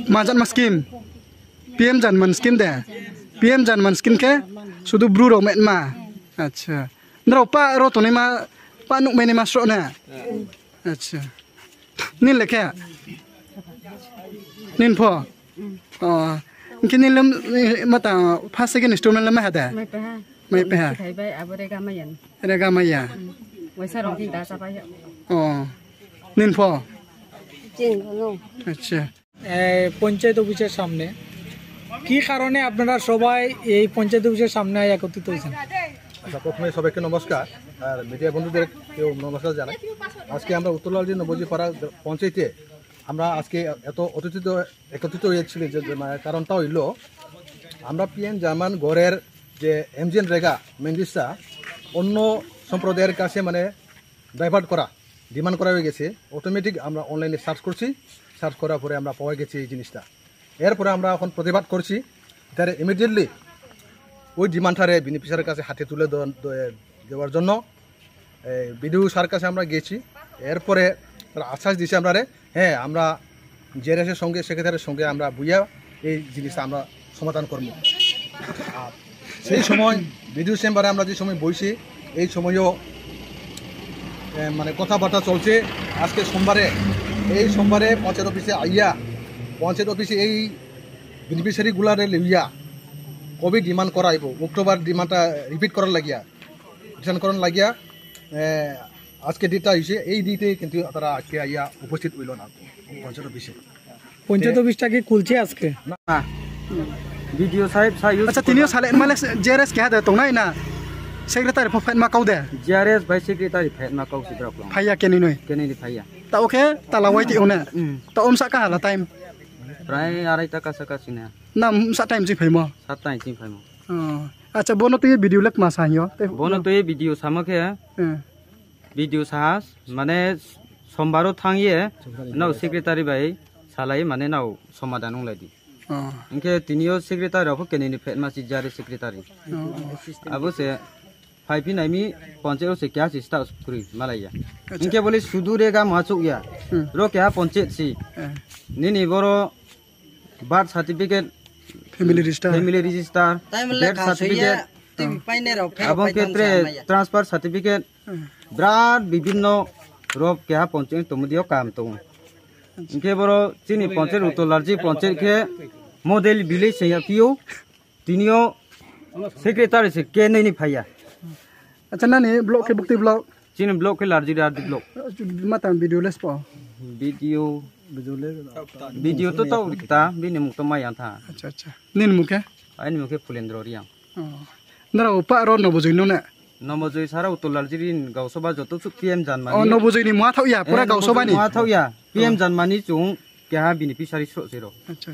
Majan maskim, PM jan manskim deh, PM jan manskim ke, sudah bru romet ma, acha. Nera pak roto ni ma, pak nuk main masuk na, acha. Nin lek nin po, oh, mungkin nin lem mata pas sekian instrumen lem ada, mai peh, ada maya, oh, nin po, acha. Panchayat অফিসের সামনে কি কারণে আপনারা সবাই এই পঞ্চায়েত অফিসের সামনে একত্রিত হয়েছেন? আচ্ছা, প্রথমে সবাইকে নমস্কার আর মিডিয়া বন্ধুদের কেউ নমস্কার জানাই। আজকে আমরা উত্তরলালজি নবজিপাড়া পঞ্চায়েতে আমরা আজকে এত একত্রিত হয়েছিল যে কারণটা হইল আমরা পিএম জার্মান গড়ের যে এমজিএন রেগা মেন্ডিসটা অন্য সম্প্রদায়ের কাছে মানে ডাইভার্ট করা ডিমান্ড করা হয়ে গেছে। অটোমেটিক আমরা অনলাইনে সার্চ করছি, সার্চ করার পরে আমরা পাওয়া গেছি এই জিনিসটা। এরপরে আমরা এখন প্রতিবাদ করছি, তার ইমিডিয়েটলি ওই ডিমান্ডটারে বেনিফিশিয়ারির কাছে হাতে তুলে দেওয়ার জন্য বিডিও স্যার কাছে আমরা গেছি। এরপরে তারা আশ্বাস দিয়েছে আমরা হ্যাঁ আমরা জেআরএসের সঙ্গে সেক্রেটারির সঙ্গে আমরা বুঝিয়া এই জিনিসটা আমরা সমাধান করবো। আর সেই সময় বিডিও চেম্বারে আমরা যে সময় বইছি এই সময়ও মানে কথাবার্তা চলছে। আজকে সোমবারে পঞ্চায়েত অফিসে আইয়া পঞ্চায়েত অফিসে এই বেনিফিশিয়ারিগুলারে লইয়া কবে ডিমান্ড করাইব অক্টোবর ডিমান্ডটা রিপিট করার লাগিয়া রিটার্ন করার লাগিয়া আজকে ডেটটা হয়েছে। এই ডেটে কিন্তু তারা আজকে আইয়া উপস্থিত হইল না পঞ্চায়েত অফিসে। পঞ্চায়েত অফিসটা কি খুলছে আজকে? না, ভিডিও সাহেব আচ্ছা তিনিও সালে মানে জেআরএস কে হাতে তোংনাই না সেক্রেটারি ফেট মা কাউ দে জেআরএস ভাই সেক্রেটারি ফেট মা কাউ সিদ্রা কলম ভাইয়া কেনি নই ভাইয়া তা ওকে তালাওয়াই ti ona তা umsa ka hala time প্রায় 2.5 টাকা সাকাছিনা না umsa time ji phaimo 7 time জি ফাইমো। আচ্ছা bono tu video lek ma sahyo bono tu video samake video sahas মানে সোমবারও থাঙিয়ে নাও সেক্রেটারি ভাই সালাই মানে নাও সমাধান লাইদি ইনকে তিনিও সেক্রেটারি অফ কেনি ফেট মাসি জারি সেক্রেটারি আবসে ফাইপি নাইমি পঞ্চায়েত সে क्या सिस्टा करी मालाया इनके बोले सुदूरेगा माचुया रो क्या पंचायत सी निनी बरो birth certificate family register death certificate এবং ক্ষেত্রে ট্রান্সফার সার্টিফিকেট বিরাট বিভিন্ন রব क्या पंचायत तमुदियो काम तो इनके बरो चिनी पंचायत उतरलालजी पंचायत के मॉडल विलेज से पियो तिनियो सेक्रेटारी से के नहीं फाया। अच्छा ना nih blok ke bukti blok Sini blok ke larji blok mata video les po video tu tahu kita bini mukta mayan tha अच्छा nin muke ini muke Pulendro riang nara upa ro no bujoi no na nomojoi sara utul larji gausoba joto su PM janmani oh no bujoi ni ma thau ya pura gausoba ni ma thau ya PM janmani chung kya beneficiary so zero अच्छा